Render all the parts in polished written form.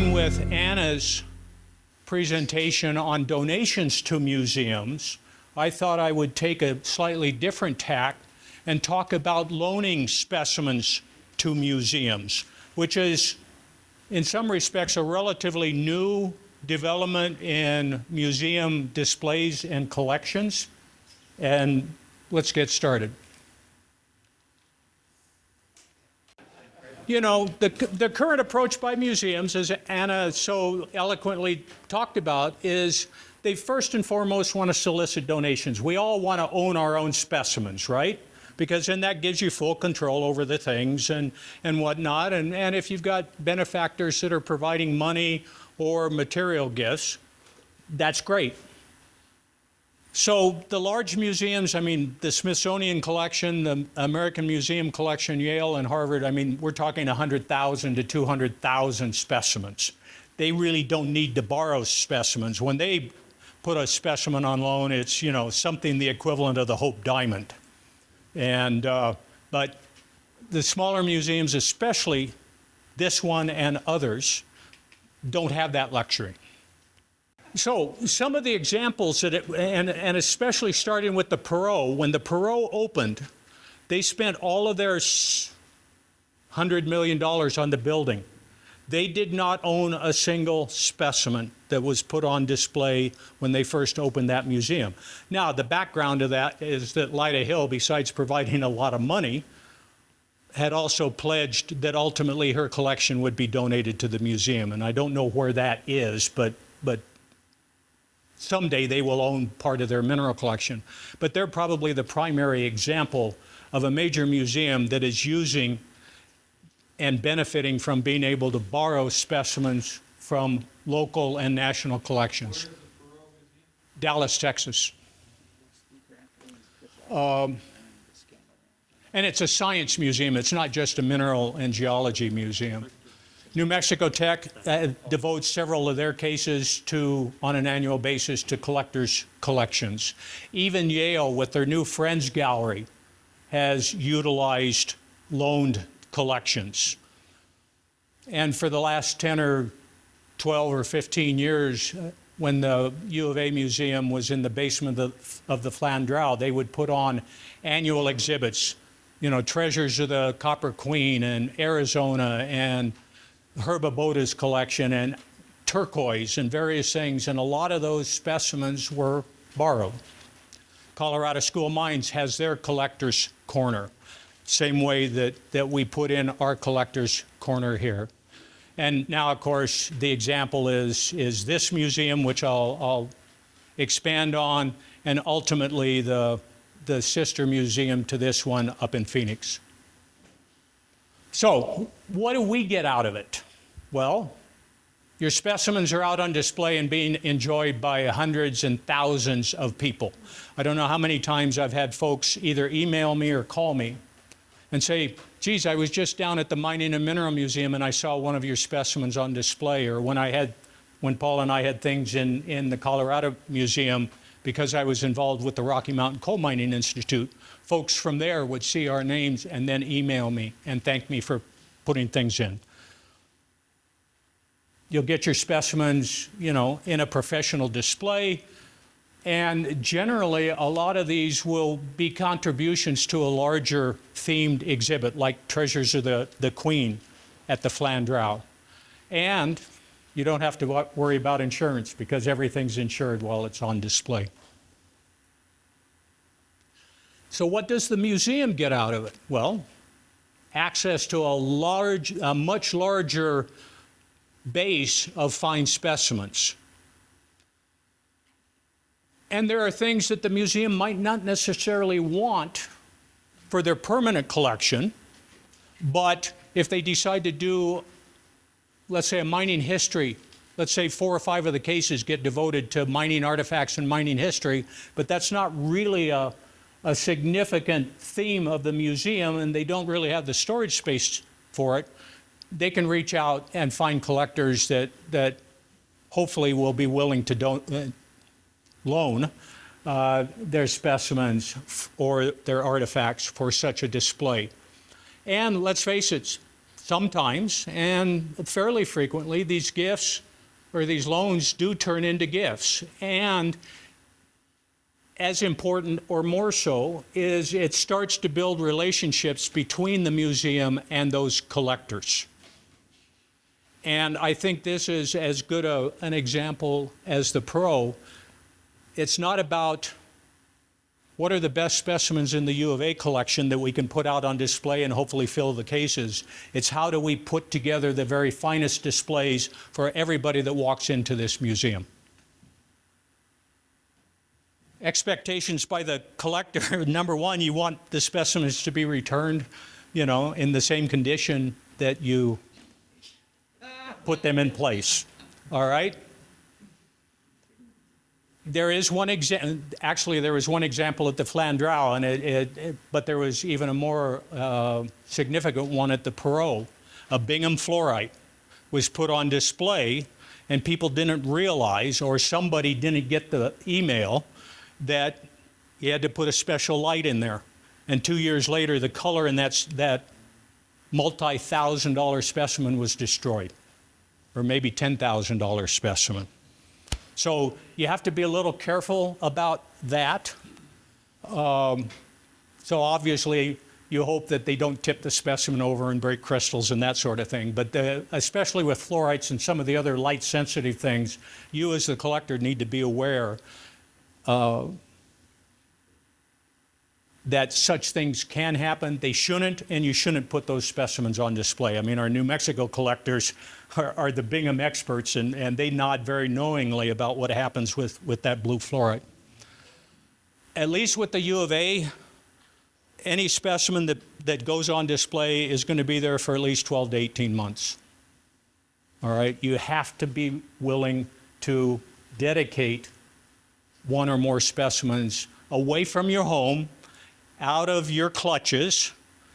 keeping with Anna's presentation on donations to museums, I thought I would take a slightly different tack and talk about loaning specimens to museums, which is, in some respects, a relatively new development in museum displays and collections. And let's get started. You know, the current approach by museums, as Anna so eloquently talked about, is they first and foremost want to solicit donations. We all want to own our own specimens, right? Because then that gives you full control over the things and whatnot. And if you've got benefactors that are providing money or material gifts, that's great. So the large museums, I mean, the Smithsonian collection, the American Museum collection, Yale and Harvard, I mean, we're talking 100,000 to 200,000 specimens. They really don't need to borrow specimens. When they put a specimen on loan, it's, you know, something the equivalent of the Hope Diamond. And, but the smaller museums, especially this one and others, don't have that luxury. So some of the examples that and especially starting with the Perot, when the Perot opened, they spent all of their $100 million on the building. They did not own a single specimen that was put on display when they first opened that museum. Now, the background of that is that Lyda Hill, besides providing a lot of money, had also pledged that ultimately her collection would be donated to the museum. And I don't know where that is, but someday they will own part of their mineral collection. But they're probably the primary example of a major museum that is using and benefiting from being able to borrow specimens from local and national collections. Dallas, Texas. And it's a science museum. It's not just a mineral and geology museum. New Mexico Tech devotes several of their cases to, on an annual basis, to collectors' collections. Even Yale, with their new Friends Gallery, has utilized loaned collections. And for the last 10 or 12 or 15 years, when the U of A Museum was in the basement of the Flandreau, they would put on annual exhibits, you know, treasures of the Copper Queen and Arizona and Herba Boda's collection and turquoise and various things, and a lot of those specimens were borrowed. Colorado School of Mines has their collector's corner, same way that we put in our collector's corner here. And now, of course, the example is this museum, which I'll expand on, and ultimately the sister museum to this one up in Phoenix. So what do we get out of it? Well, your specimens are out on display and being enjoyed by hundreds and thousands of people. I don't know how many times I've had folks either email me or call me and say, geez, I was just down at the Mining and Mineral Museum and I saw one of your specimens on display. Or when Paul and I had things in the Colorado Museum, because I was involved with the Rocky Mountain Coal Mining Institute, folks from there would see our names and then email me and thank me for putting things in. You'll get your specimens, you know, in a professional display. And generally, a lot of these will be contributions to a larger themed exhibit, like Treasures of the Queen at the Flandreau. And you don't have to worry about insurance because everything's insured while it's on display. So what does the museum get out of it? Well, access to a much larger base of fine specimens. And there are things that the museum might not necessarily want for their permanent collection, but if they decide to do, let's say, a mining history, let's say 4 or 5 of the cases get devoted to mining artifacts and mining history, but that's not really a significant theme of the museum and they don't really have the storage space for it, they can reach out and find collectors that hopefully will be willing to loan their specimens or their artifacts for such a display. And let's face it, sometimes, and fairly frequently, these gifts or these loans do turn into gifts. And as important or more so is it starts to build relationships between the museum and those collectors. And I think this is as good an example as the pro. It's not about what are the best specimens in the U of A collection that we can put out on display and hopefully fill the cases. It's how do we put together the very finest displays for everybody that walks into this museum. Expectations by the collector, number one, you want the specimens to be returned, in the same condition that you put them in place, all right? There is one actually there was one example at the Flandreau, but there was even a more significant one at the Perot. A Bingham fluorite was put on display, and people didn't realize, or somebody didn't get the email, that you had to put a special light in there. And 2 years later, the color in that multi-$1,000 specimen was destroyed, or maybe $10,000 specimen. So you have to be a little careful about that. So obviously, you hope that they don't tip the specimen over and break crystals and that sort of thing. But especially with fluorites and some of the other light-sensitive things, you as the collector need to be aware that such things can happen. They shouldn't, and you shouldn't put those specimens on display. I mean, our New Mexico collectors are the Bingham experts, and they nod very knowingly about what happens with that blue fluorite. At least with the U of A, any specimen that goes on display is going to be there for at least 12 to 18 months. All right? You have to be willing to dedicate one or more specimens away from your home, out of your clutches,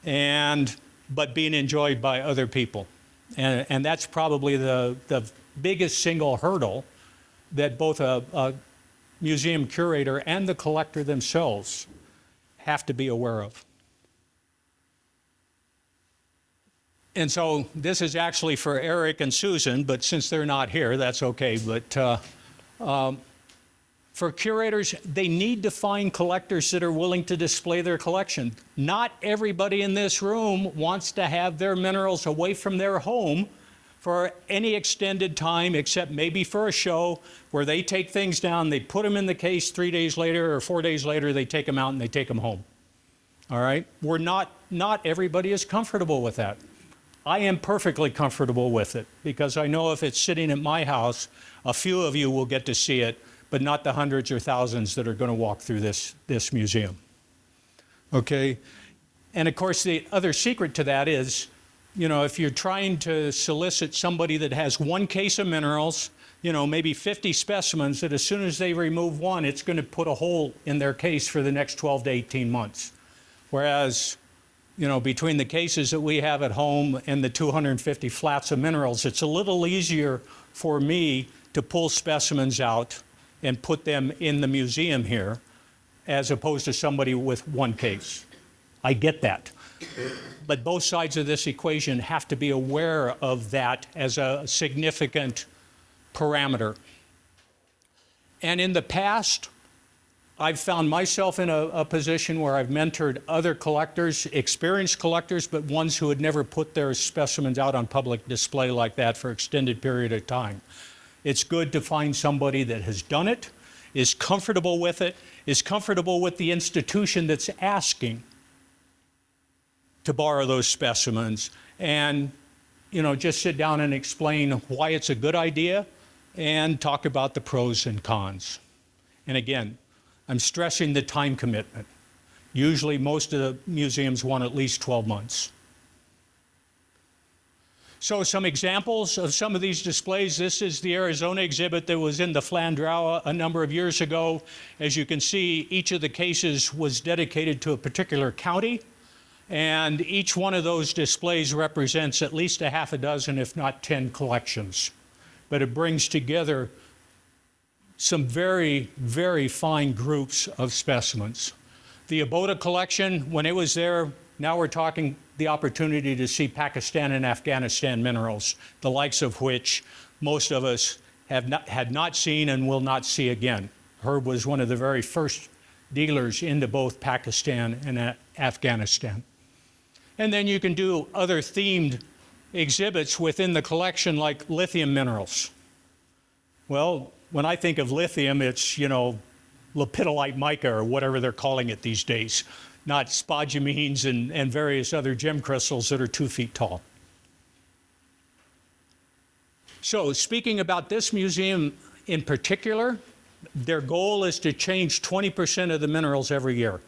but being enjoyed by other people. And that's probably the biggest single hurdle that both a museum curator and the collector themselves have to be aware of. And so this is actually for Eric and Susan, but since they're not here, that's okay. But for curators, they need to find collectors that are willing to display their collection. Not everybody in this room wants to have their minerals away from their home for any extended time, except maybe for a show where they take things down, they put them in the case 3 days later or 4 days later, they take them out and they take them home. All right? Not everybody is comfortable with that. I am perfectly comfortable with it because I know if it's sitting at my house, a few of you will get to see it, but not the hundreds or thousands that are going to walk through this museum. Okay? And of course, the other secret to that is, if you're trying to solicit somebody that has one case of minerals, maybe 50 specimens, that as soon as they remove one, it's going to put a hole in their case for the next 12 to 18 months. Whereas, between the cases that we have at home and the 250 flats of minerals, it's a little easier for me to pull specimens out and put them in the museum here, as opposed to somebody with one case. I get that. But both sides of this equation have to be aware of that as a significant parameter. And in the past, I've found myself in a position where I've mentored other collectors, experienced collectors, but ones who had never put their specimens out on public display like that for an extended period of time. It's good to find somebody that has done it, is comfortable with it, is comfortable with the institution that's asking to borrow those specimens, and just sit down and explain why it's a good idea and talk about the pros and cons. And again, I'm stressing the time commitment. Usually most of the museums want at least 12 months. So some examples of some of these displays. This is the Arizona exhibit that was in the Flandreau a number of years ago. As you can see, each of the cases was dedicated to a particular county, and each one of those displays represents at least a half a dozen, if not 10 collections. But it brings together some very, very fine groups of specimens. The Abota collection, when it was there, now we're talking the opportunity to see Pakistan and Afghanistan minerals, the likes of which most of us had not seen and will not see again. Herb was one of the very first dealers into both Pakistan and Afghanistan. And then you can do other themed exhibits within the collection, like lithium minerals. Well, when I think of lithium, it's, lepidolite mica or whatever they're calling it these days, not spodumenes and various other gem crystals that are 2 feet tall. So speaking about this museum in particular, their goal is to change 20% of the minerals every year.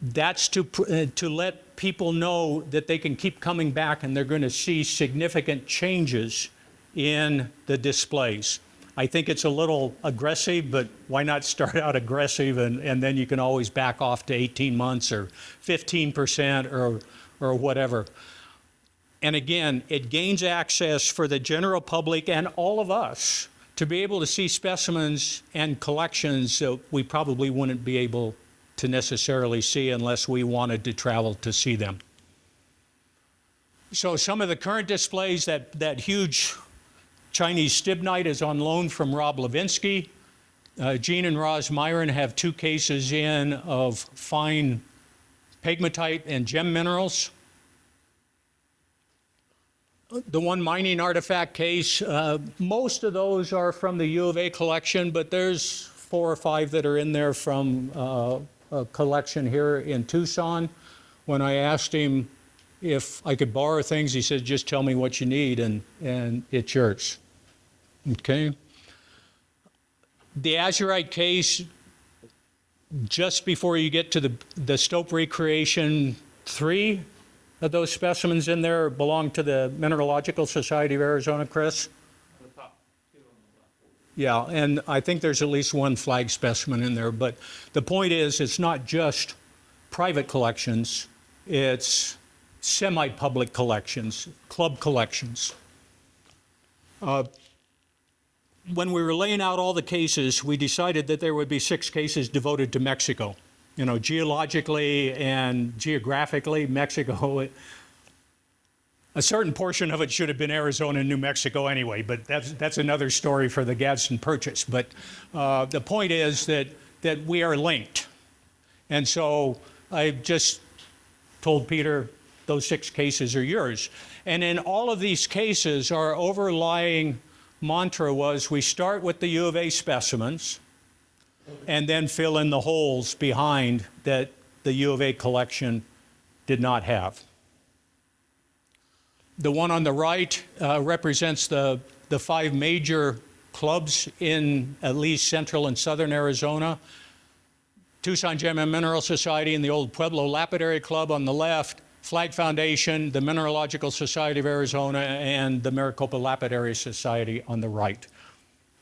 That's to let people know that they can keep coming back and they're going to see significant changes in the displays. I think it's a little aggressive, but why not start out aggressive and then you can always back off to 18 months or 15% or whatever. And again, it gains access for the general public and all of us to be able to see specimens and collections that we probably wouldn't be able to necessarily see unless we wanted to travel to see them. So some of the current displays, that huge Chinese stibnite is on loan from Rob Levinsky. Gene and Roz Myron have 2 cases in of fine pegmatite and gem minerals. The one mining artifact case, most of those are from the U of A collection, but there's 4 or 5 that are in there from a collection here in Tucson. When I asked him if I could borrow things, he said, just tell me what you need and it's yours. Okay. The azurite case, just before you get to the Stope recreation, 3 of those specimens in there belong to the Mineralogical Society of Arizona, Chris? Yeah, and I think there's at least 1 Flagg specimen in there, but the point is it's not just private collections, it's semi-public collections, club collections. When we were laying out all the cases, we decided that there would be 6 cases devoted to Mexico. Geologically and geographically, Mexico, a certain portion of it should have been Arizona and New Mexico anyway, but that's another story for the Gadsden purchase. But the point is that we are linked. And so I just told Peter, those 6 cases are yours. And in all of these cases, our overlying mantra was we start with the U of A specimens and then fill in the holes behind that the U of A collection did not have. The one on the right represents the 5 major clubs in at least central and southern Arizona. Tucson Gem and Mineral Society and the old Pueblo Lapidary Club on the left, Flagg Foundation, the Mineralogical Society of Arizona, and the Maricopa Lapidary Society on the right.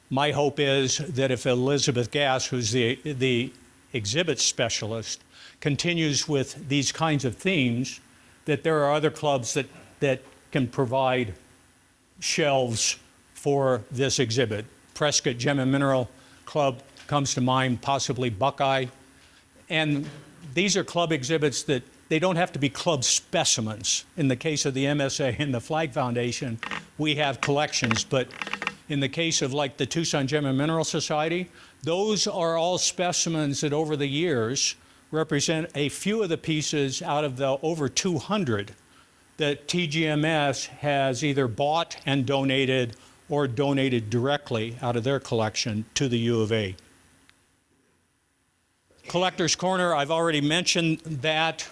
My hope is that if Elizabeth Gass, who's the exhibit specialist, continues with these kinds of themes, that there are other clubs that can provide shelves for this exhibit. Prescott Gem and Mineral Club comes to mind, possibly Buckeye. And these are club exhibits that they don't have to be club specimens. In the case of the MSA and the Flagg Foundation, we have collections, but in the case of like the Tucson Gem and Mineral Society, those are all specimens that over the years represent a few of the pieces out of the over 200 that TGMS has either bought and donated or donated directly out of their collection to the U of A. Collector's Corner, I've already mentioned that.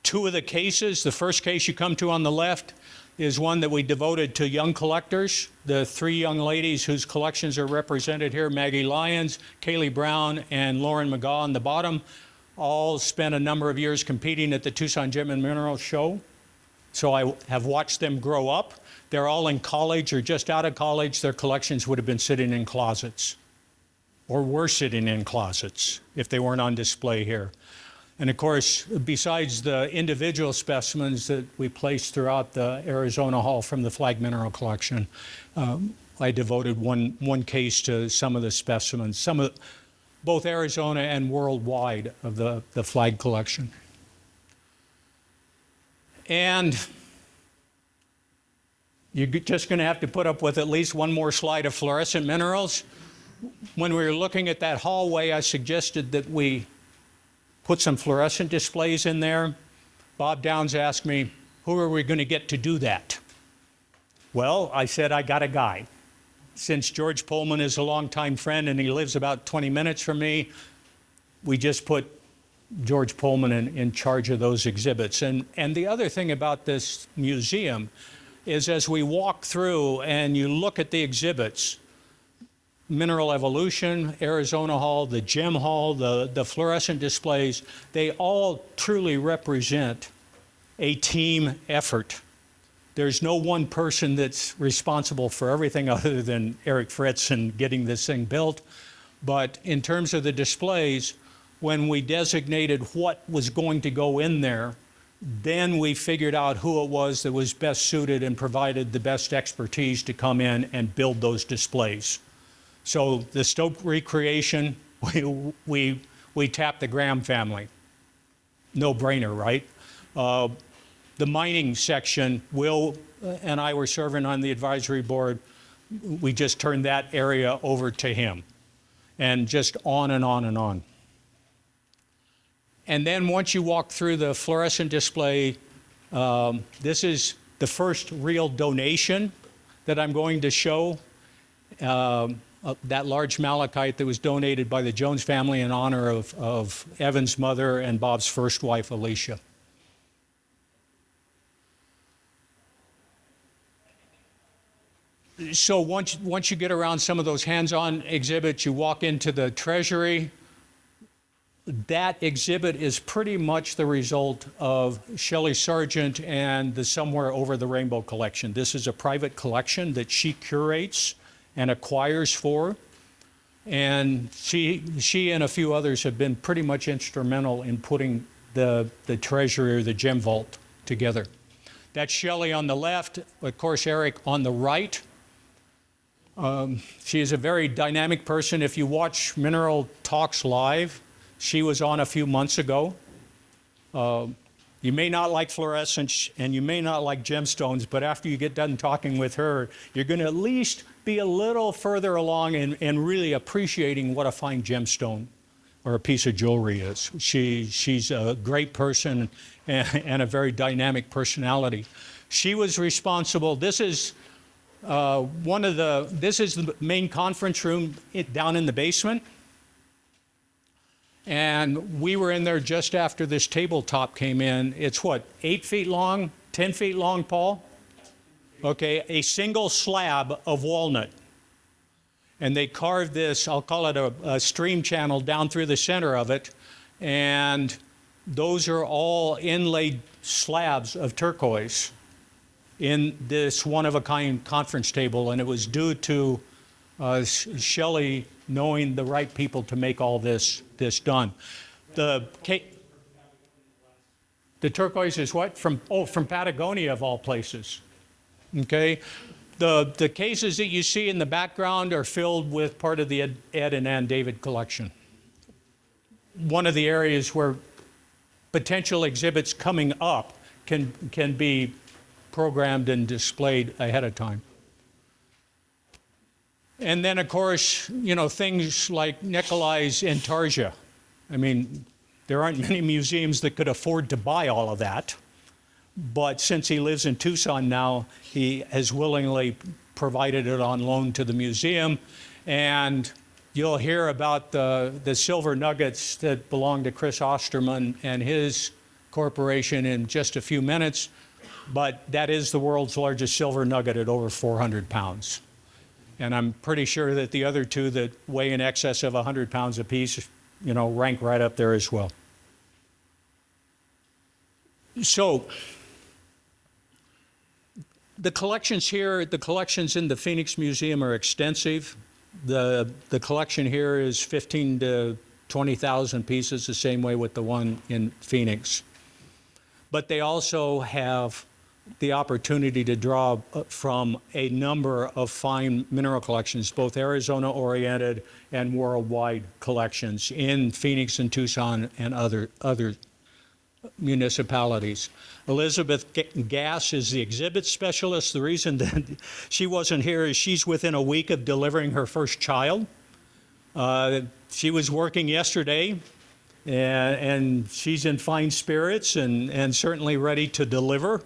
2 of the cases, the first case you come to on the left is one that we devoted to young collectors. The 3 young ladies whose collections are represented here, Maggie Lyons, Kaylee Brown, and Lauren McGaw on the bottom, all spent a number of years competing at the Tucson Gem and Mineral Show. So I have watched them grow up. They're all in college or just out of college. Their collections would have been sitting in closets or were sitting in closets if they weren't on display here. And of course, besides the individual specimens that we placed throughout the Arizona Hall from the Flagg Mineral Collection, I devoted one case to some of the specimens. Some of both Arizona and worldwide, of the Flagg collection. And you're just going to have to put up with at least one more slide of fluorescent minerals. When we were looking at that hallway, I suggested that we put some fluorescent displays in there. Bob Downs asked me, who are we going to get to do that? Well, I said, I got a guy. Since George Pullman is a longtime friend and he lives about 20 minutes from me, we just put George Pullman in charge of those exhibits. And the other thing about this museum is, as we walk through and you look at the exhibits, Mineral Evolution, Arizona Hall, the Gem Hall, the fluorescent displays, they all truly represent a team effort. There's no one person that's responsible for everything other than Eric Fritz and getting this thing built. But in terms of the displays, when we designated what was going to go in there, then we figured out who it was that was best suited and provided the best expertise to come in and build those displays. So the Stoke recreation, we tapped the Graham family. No brainer, right? The mining section, Will and I were serving on the advisory board. We just turned that area over to him, and just on and on and on. And then once you walk through the fluorescent display, this is the first real donation that I'm going to show. That large malachite that was donated by the Jones family in honor of Evan's mother and Bob's first wife, Alicia. So once you get around some of those hands-on exhibits, you walk into the treasury. That exhibit is pretty much the result of Shelley Sargent and the Somewhere Over the Rainbow collection. This is a private collection that she curates and acquires for. And she and a few others have been pretty much instrumental in putting the treasury or the gem vault together. That's Shelley on the left, of course Eric on the right. She is a very dynamic person. If you watch Mineral Talks Live, she was on a few months ago. You may not like fluorescence and you may not like gemstones, but after you get done talking with her, you're going to at least be a little further along in really appreciating what a fine gemstone or a piece of jewelry is. She's a great person and a very dynamic personality. She was responsible. This is this is the main conference room down in the basement. And we were in there just after this tabletop came in. It's what, 8 feet long, 10 feet long, Paul? Okay, a single slab of walnut. And they carved this, I'll call it a stream channel down through the center of it. And those are all inlaid slabs of turquoise in this one-of-a-kind conference table. And it was due to Shelley knowing the right people to make all this done. The turquoise is what? From Patagonia, of all places. Okay? The cases that you see in the background are filled with part of the Ed and Ann David collection. One of the areas where potential exhibits coming up can be programmed and displayed ahead of time. And then, of course, you know, things like Nikolai's Intarsia. I mean, there aren't many museums that could afford to buy all of that. But since he lives in Tucson now, he has willingly provided it on loan to the museum. And you'll hear about the silver nuggets that belong to Chris Osterman and his corporation in just a few minutes. But that is the world's largest silver nugget at over 400 pounds. And I'm pretty sure that the other two that weigh in excess of 100 pounds apiece, you know, rank right up there as well. So the collections here, the collections in the Phoenix Museum are extensive. The collection here is 15 to 20,000 pieces, the same way with the one in Phoenix. But they also have the opportunity to draw from a number of fine mineral collections, both Arizona-oriented and worldwide collections in Phoenix and Tucson and other municipalities. Elizabeth Gass is the exhibit specialist. The reason that she wasn't here is she's within a week of delivering her first child. She was working yesterday, and she's in fine spirits and certainly ready to deliver,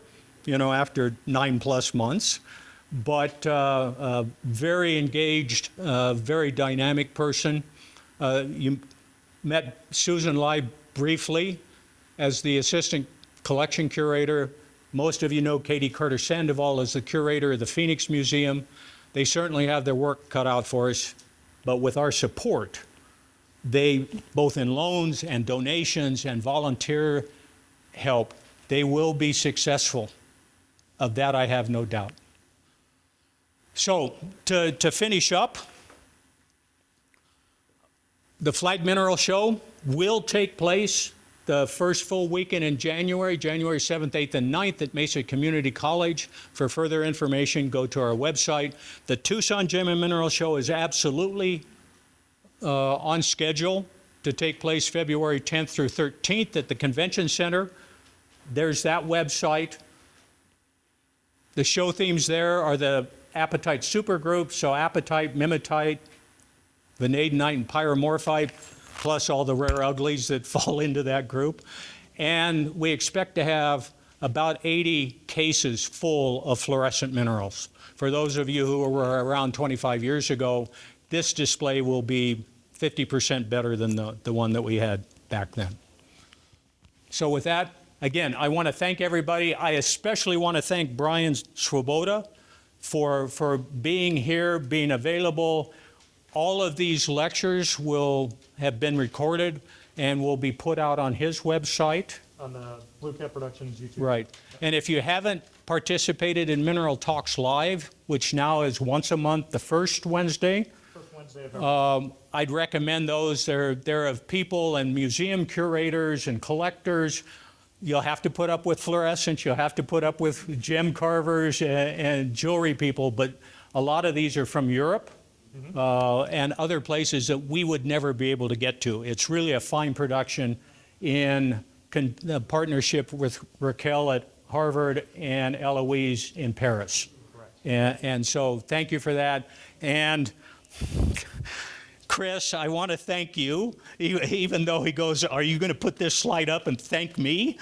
after 9+ months. But very engaged, very dynamic person. You met Susan Lai briefly as the assistant collection curator. Most of you know Katie Carter-Sandoval as the curator of the Phoenix Museum. They certainly have their work cut out for us, but with our support, they, both in loans and donations and volunteer help, they will be successful. Of that, I have no doubt. So, to finish up, the Flagg Mineral Show will take place the first full weekend in January 7th, 8th, and 9th at Mesa Community College. For further information, go to our website. The Tucson Gem and Mineral Show is absolutely on schedule to take place February 10th through 13th at the Convention Center. There's that website. The show themes there are the apatite supergroups, so apatite, mimetite, vanadinite, and pyromorphite, plus all the rare uglies that fall into that group. And we expect to have about 80 cases full of fluorescent minerals. For those of you who were around 25 years ago, this display will be 50% better than the one that we had back then. So with that, again, I want to thank everybody. I especially want to thank Brian Swoboda for being here, being available. All of these lectures will have been recorded and will be put out on his website. On the Blue Cat Productions YouTube. Right. And if you haven't participated in Mineral Talks Live, which now is once a month, the first Wednesday, I'd recommend those. They're of people and museum curators and collectors. You'll have to put up with fluorescence. You'll have to put up with gem carvers and jewelry people. But a lot of these are from Europe and other places that we would never be able to get to. It's really a fine production in partnership with Raquel at Harvard and Eloise in Paris. And so thank you for that. And Chris, I want to thank you, even though he goes, are you going to put this slide up and thank me?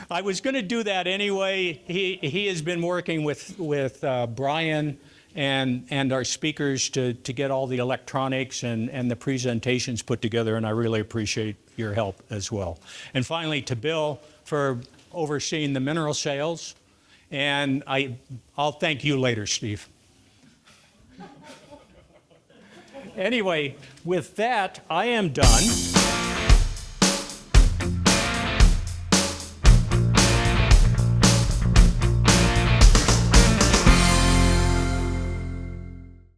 I was going to do that anyway. He has been working with Brian and our speakers to get all the electronics and the presentations put together, and I really appreciate your help as well. And finally, to Bill for overseeing the mineral sales, and I'll thank you later, Steve. Anyway, with that, I am done.